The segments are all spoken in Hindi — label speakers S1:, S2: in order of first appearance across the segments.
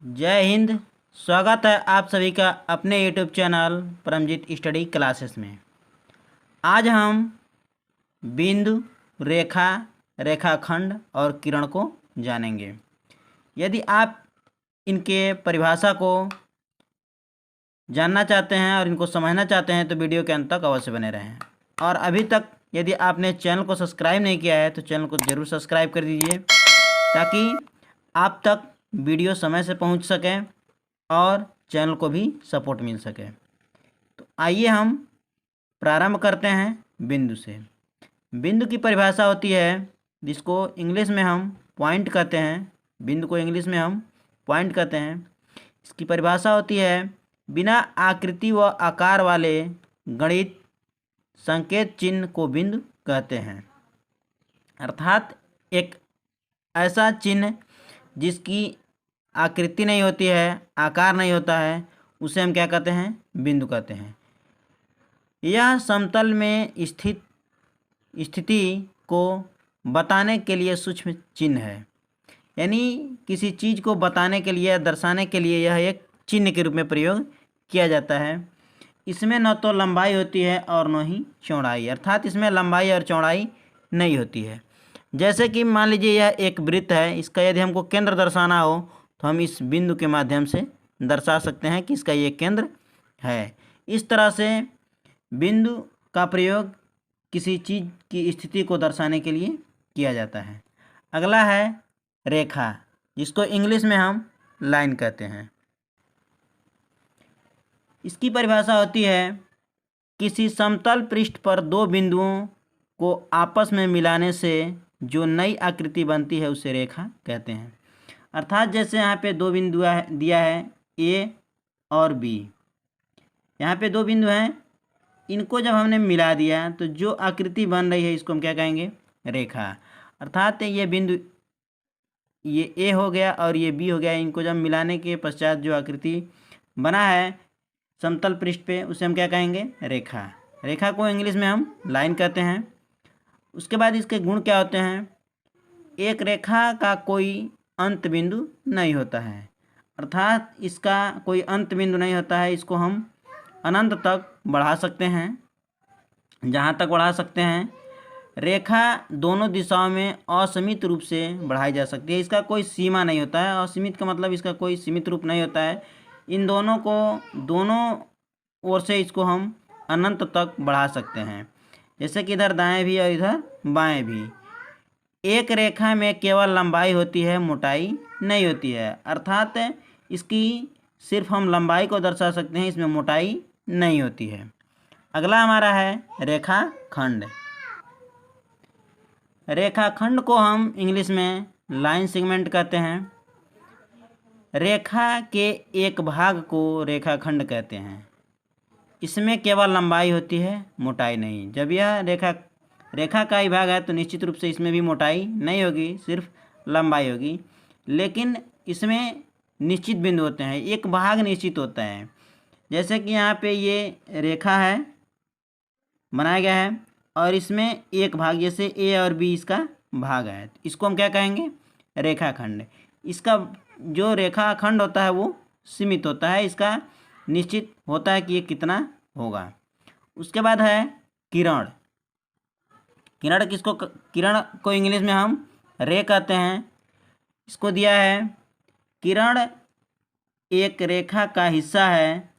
S1: जय हिंद। स्वागत है आप सभी का अपने YouTube channel Paramjeet study classes में। आज हम बिंदु, रेखा, रेखाखंड और किरण को जानेंगे। यदि आप इनके परिभाषा को जानना चाहते हैं और इनको समझना चाहते हैं तो वीडियो के अंत तक अवश्य बने रहें। और अभी तक यदि आपने चैनल को सब्सक्राइब नहीं किया है तो चैनल को ज़रूर सब्सक्राइब कर दीजिए ताकि आप तक वीडियो समय से पहुंच सके और चैनल को भी सपोर्ट मिल सके। तो आइए हम प्रारंभ करते हैं बिंदु से। बिंदु की परिभाषा होती है जिसको इंग्लिश में हम पॉइंट कहते हैं। बिंदु को इंग्लिश में हम पॉइंट कहते हैं। इसकी परिभाषा होती है बिना आकृति व आकार वाले गणित संकेत चिन्ह को बिंदु कहते हैं। अर्थात एक ऐसा चिन्ह जिसकी आकृति नहीं होती है, आकार नहीं होता है, उसे हम क्या कहते हैं? बिंदु कहते हैं। यह समतल में स्थिति को बताने के लिए सूक्ष्म चिन्ह है। यानी किसी चीज़ को बताने के लिए, दर्शाने के लिए यह एक चिन्ह के रूप में प्रयोग किया जाता है। इसमें न तो लंबाई होती है और न ही चौड़ाई, अर्थात इसमें लंबाई और चौड़ाई नहीं होती है। जैसे कि मान लीजिए यह एक वृत्त है, इसका यदि हमको केंद्र दर्शाना हो तो हम इस बिंदु के माध्यम से दर्शा सकते हैं कि इसका ये केंद्र है। इस तरह से बिंदु का प्रयोग किसी चीज़ की स्थिति को दर्शाने के लिए किया जाता है। अगला है रेखा, जिसको इंग्लिश में हम लाइन कहते हैं। इसकी परिभाषा होती है किसी समतल पृष्ठ पर दो बिंदुओं को आपस में मिलाने से जो नई आकृति बनती है उसे रेखा कहते हैं। अर्थात जैसे यहाँ पे दो बिंदु दिया है ए और बी। यहाँ पे दो बिंदु हैं, इनको जब हमने मिला दिया तो जो आकृति बन रही है इसको हम क्या कहेंगे? रेखा। अर्थात ये बिंदु ये ए हो गया और ये बी हो गया, इनको जब मिलाने के पश्चात जो आकृति बना है समतल पृष्ठ पे उसे हम क्या कहेंगे? रेखा। रेखा को इंग्लिश में हम लाइन कहते हैं। उसके बाद इसके गुण क्या होते हैं? एक रेखा का कोई अंत बिंदु नहीं होता है, अर्थात इसका कोई अंत बिंदु नहीं होता है। इसको हम अनंत तक बढ़ा सकते हैं, जहाँ तक बढ़ा सकते हैं। रेखा दोनों दिशाओं में असीमित रूप से बढ़ाई जा सकती है, इसका कोई सीमा नहीं होता है। असीमित का मतलब इसका कोई सीमित रूप नहीं होता है। इन दोनों को दोनों ओर से इसको हम अनंत तक बढ़ा सकते हैं, जैसे कि इधर दाएं भी और इधर बाएं भी। एक रेखा में केवल लंबाई होती है, मोटाई नहीं होती है। अर्थात इसकी सिर्फ हम लंबाई को दर्शा सकते हैं, इसमें मोटाई नहीं होती है। अगला हमारा है रेखाखंड। रेखाखंड को हम इंग्लिश में लाइन सेगमेंट कहते हैं। रेखा के एक भाग को रेखाखंड कहते हैं। इसमें केवल लंबाई होती है, मोटाई नहीं। जब यह रेखा का ही भाग है तो निश्चित रूप से इसमें भी मोटाई नहीं होगी, सिर्फ लंबाई होगी। लेकिन इसमें निश्चित बिंदु होते हैं, एक भाग निश्चित होता है। जैसे कि यहाँ पे ये रेखा है, बनाया गया है और इसमें एक भाग, जैसे ए और बी इसका भाग है, इसको हम क्या कहेंगे? रेखाखंड। इसका जो रेखाखंड होता है वो सीमित होता है, इसका निश्चित होता है कि ये कितना होगा। उसके बाद है किरण। किरण को इंग्लिश में हम रे कहते हैं। इसको दिया है किरण एक रेखा का हिस्सा है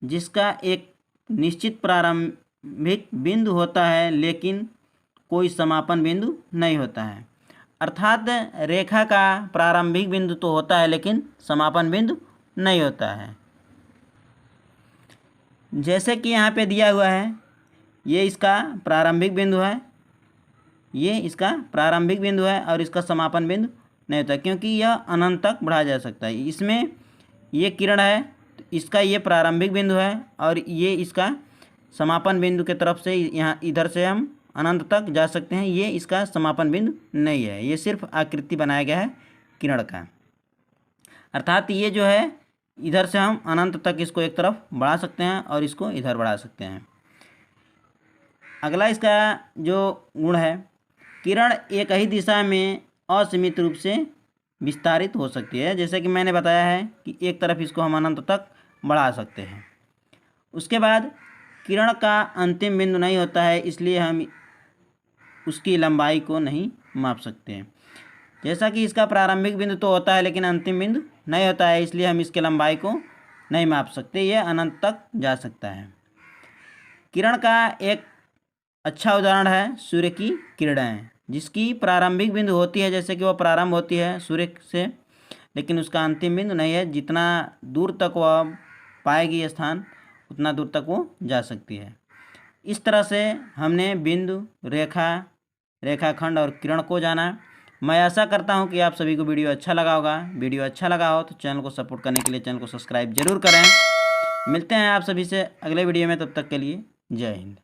S1: जिसका एक निश्चित प्रारंभिक बिंदु होता है लेकिन कोई समापन बिंदु नहीं होता है। अर्थात रेखा का प्रारंभिक बिंदु तो होता है लेकिन समापन बिंदु नहीं होता है। जैसे कि यहाँ पे दिया हुआ है, ये इसका प्रारंभिक बिंदु है, ये इसका प्रारंभिक बिंदु है और इसका समापन बिंदु नहीं होता, क्योंकि यह अनंत तक बढ़ाया जा सकता है। इसमें ये किरण है तो इसका ये प्रारंभिक बिंदु है और ये इसका समापन बिंदु के तरफ से यहाँ इधर से हम अनंत तक जा सकते हैं। ये इसका समापन बिंदु नहीं है, ये सिर्फ आकृति बनाया गया है किरण का। अर्थात ये जो है इधर से हम अनंत तक इसको एक तरफ बढ़ा सकते हैं और इसको इधर बढ़ा सकते हैं। अगला इसका जो गुण है, किरण एक ही दिशा में असीमित रूप से विस्तारित हो सकती है। जैसे कि मैंने बताया है कि एक तरफ इसको हम अनंत तक बढ़ा सकते हैं। उसके बाद किरण का अंतिम बिंदु नहीं होता है, इसलिए हम उसकी लंबाई को नहीं माप सकते हैं। जैसा कि इसका प्रारंभिक बिंदु तो होता है लेकिन अंतिम बिंदु नहीं होता है, इसलिए हम इसके लंबाई को नहीं माप सकते, यह अनंत तक जा सकता है। किरण का एक अच्छा उदाहरण है सूर्य की किरणें, जिसकी प्रारंभिक बिंदु होती है, जैसे कि वह प्रारंभ होती है सूर्य से, लेकिन उसका अंतिम बिंदु नहीं है। जितना दूर तक वह पाएगी स्थान, उतना दूर तक वो जा सकती है। इस तरह से हमने बिंदु, रेखा, रेखाखंड और किरण को जाना। मैं आशा करता हूं कि आप सभी को वीडियो अच्छा लगा होगा। वीडियो अच्छा लगा हो तो चैनल को सपोर्ट करने के लिए चैनल को सब्सक्राइब जरूर करें। मिलते हैं आप सभी से अगले वीडियो में, तब तक के लिए जय हिंद।